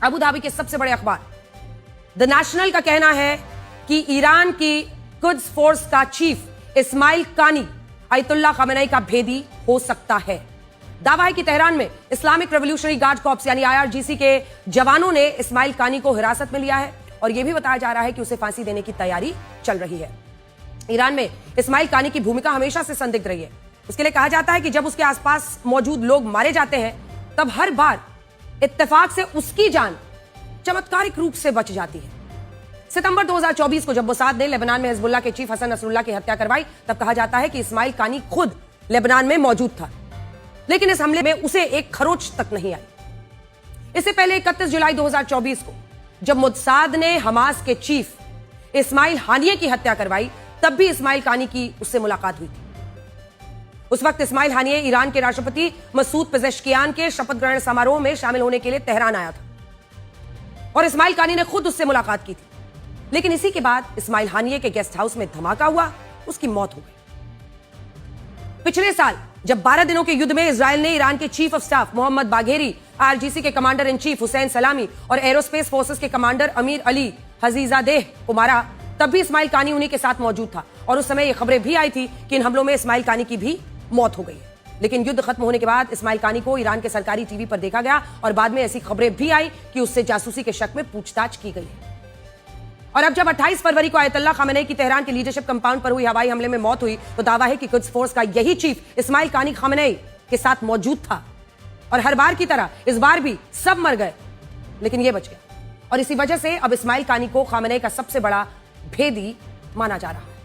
Abu Dhabi के सबसे बड़े अखबार द नेशनल का कहना है कि ईरान की कुद्स फोर्स का चीफ इस्माइल कानी आयतुल्लाह खमेनी का भेदी हो सकता है। दावा है कि तेहरान में इस्लामिक रेवोल्यूशनरी गार्ड कॉर्प्स यानी IRGC के जवानों ने इस्माइल कानी को हिरासत में लिया है और यह भी बताया जा रहा है कि उसे फांसी देने की तैयारी चल रही है। ईरान में इस्माइल कानी की भूमिका हमेशा से संदिग्ध रही है। उसके लिए कहा जाता है कि जब उसके आसपास मौजूद लोग मारे जाते हैं तब हर बार इत्तेफाक से उसकी जान चमत्कारिक रूप से बच जाती है। सितंबर 2024 को जब मोसाद ने लेबनान में हिजबुल्लाह के चीफ हसन नसरुल्लाह की हत्या करवाई तब कहा जाता है कि इस्माइल कानी खुद लेबनान में मौजूद था, लेकिन इस हमले में उसे एक खरोच तक नहीं आई। इससे पहले 31 जुलाई 2024 को जब मोसाद ने हमास के चीफ इस्माइल हानिये की हत्या करवाई तब भी इस्माइल कानी की उससे मुलाकात हुई थी। उस वक्त इस्माइल हानिये ईरान के राष्ट्रपति मसूद पेजेश्कियान के शपथ ग्रहण समारोह में शामिल होने के लिए तेहरान आया था और इस्माइल कानी ने खुद उससे मुलाकात की थी, लेकिन इसी के बाद इस्माइल हानिये के गेस्ट हाउस में धमाका हुआ, उसकी मौत हो गई। पिछले साल जब 12 दिनों के युद्ध में इजराइल ने ईरान के chief of staff Mohammad Bagheri, IRGC के commander in chief Hossein Salami और एरोस्पेस फोर्सेस के कमांडर अमीर अली हजीजादेह को मारा, तब भी इस्माइल कानी उन्हीं के साथ मौजूद था और उस समय ये खबरें भी आई थी कि इन हमलों में इस्माइल कानी की भी मौत हो गई है। लेकिन युद्ध खत्म होने के बाद इस्माइल कानी को ईरान के सरकारी टीवी पर देखा गया और बाद में ऐसी खबरें भी आई कि उससे जासूसी के शक में पूछताछ की गई है। और अब जब 28 फरवरी को आयतुल्लाह खमेनी की तेहरान के लीडरशिप कंपाउंड पर हुई हवाई हमले में मौत हुई तो दावा है कि कुद्स फोर्स का यही चीफ इस्माइल कानी खमेनी के साथ मौजूद था और हर बार की तरह इस बार भी सब मर गए लेकिन यह बच गया और इसी वजह से अब इस्माइल कानी को खमेनी का सबसे बड़ा भेदी माना जा रहा है।